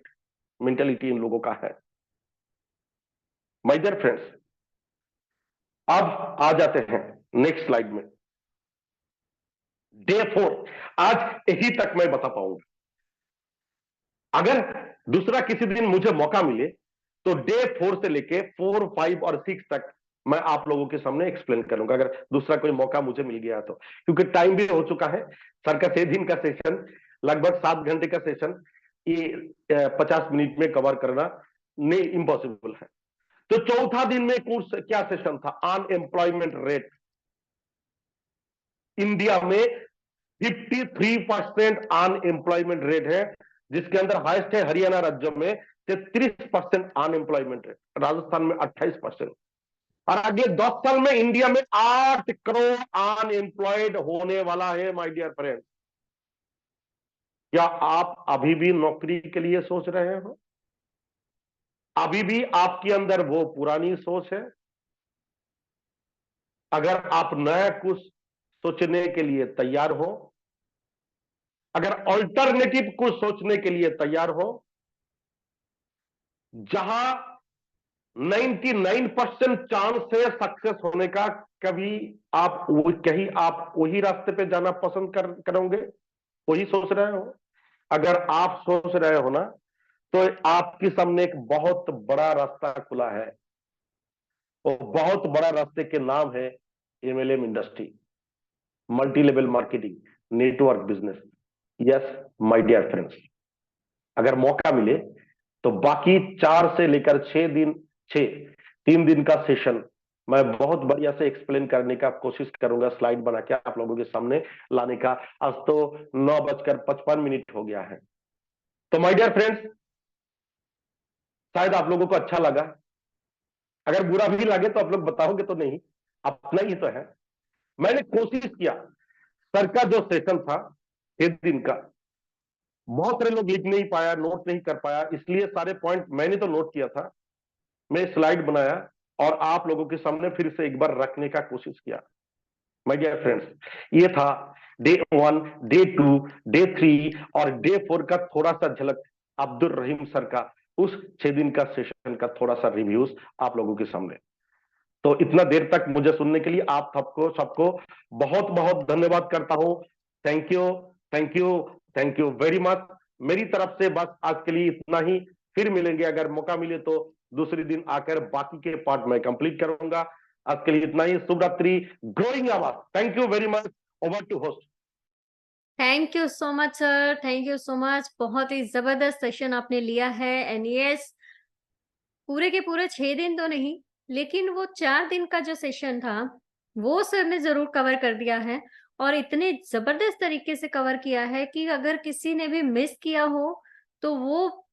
मेंटेलिटी इन लोगों का है। माय डियर फ्रेंड्स, अब आ जाते हैं नेक्स्ट स्लाइड में। डे 4, आज यही तक मैं बता पाऊंगा। अगर दूसरा किसी दिन मुझे मौका मिले तो डे 4 से लेके 4, 5 और 6 तक मैं आप लोगों के सामने एक्सप्लेन करूंगा, अगर दूसरा कोई मौका मुझे मिल गया तो। क्योंकि टाइम भी हो चुका है। सर का 6 दिन का सेशन, लगभग 7 घंटे का सेशन, ये 50 मिनट में कवर करना नहीं, इम्पॉसिबल है। तो चौथा दिन में कोर्स क्या सेशन था? Unemployment rate. इंडिया में 53% अनएम्प्लॉयमेंट रेट है, जिसके अंदर हाईएस्ट है हरियाणा राज्य में 33% अनएम्प्लॉयमेंट रेट, राजस्थान में 28%। और अगले 10 साल में इंडिया में 8 करोड़ अनएम्प्लॉयड होने वाला है। माय डियर फ्रेंड, क्या आप अभी भी नौकरी के लिए सोच रहे हो? अभी भी आपके अंदर वो पुरानी सोच है? अगर आप नया कुछ सोचने के लिए तैयार हो, अगर ऑल्टरनेटिव कुछ सोचने के लिए तैयार हो, जहां 99% चांस है सक्सेस होने का, कभी कहीं आप वही रास्ते पे जाना पसंद करोगे? वही सोच रहे हो? अगर आप सोच रहे हो ना, तो आपके सामने एक बहुत बड़ा रास्ता खुला है। वो बहुत बड़ा रास्ते के नाम है MLM industry, multi level marketing, network business. Yes my dear friends, अगर मौका मिले तो बाकी 4 से लेकर 3 दिन का सेशन मैं बहुत बढ़िया से एक्सप्लेन करने का कोशिश करूंगा, स्लाइड बना के आप लोगों के सामने लाने का। आज तो 9:55 हो गया है। तो माय डियर फ्रेंड्स, शायद आप लोगों को अच्छा लगा। अगर बुरा भी लगे तो आप लोग बताओगे तो नहीं, अपना ही तो है। मैंने कोशिश किया, सर का जो सेशन था 6 दिन का, बहुत सारे लोग लिख नहीं पाया, नोट नहीं कर पाया, इसलिए सारे पॉइंट मैंने तो नोट किया था, मैं स्लाइड बनाया और आप लोगों के सामने फिर से एक बार रखने का कोशिश किया। माय डियर फ्रेंड्स, ये था डे 1, डे 2, डे 3 और डे 4 का थोड़ा सा झलक, अब्दुल रहीम सर का उस 6 दिन का सेशन का थोड़ा सा रिव्यूज आप लोगों के सामने। तो इतना देर तक मुझे सुनने के लिए आप सबको सबको बहुत बहुत धन्यवाद करता हूं। Thank you, thank you, thank you very much. मेरी तरफ से बस आज के लिए इतना ही। फिर मिलेंगे, अगर मौका मिले तो दूसरे दिन आकर बाकी के पार्ट में कंप्लीट करूंगा। आज के लिए इतना ही। शुभ रात्रि, ग्रोइंग आवाज। Thank you very much. Over to host. Thank you so much sir, thank you so much. बहुत ही जबरदस्त सेशन आपने लिया है। एंड यस, पूरे के पूरे 6 दिन तो नहीं, लेकिन वो 4 दिन का जो सेशन था, वो सर ने ज़रूर कवर कर दिया है और इतने ज़बरदस्त तरीके से कवर किया है कि अगर किसी ने भी मिस किया हो, तो वो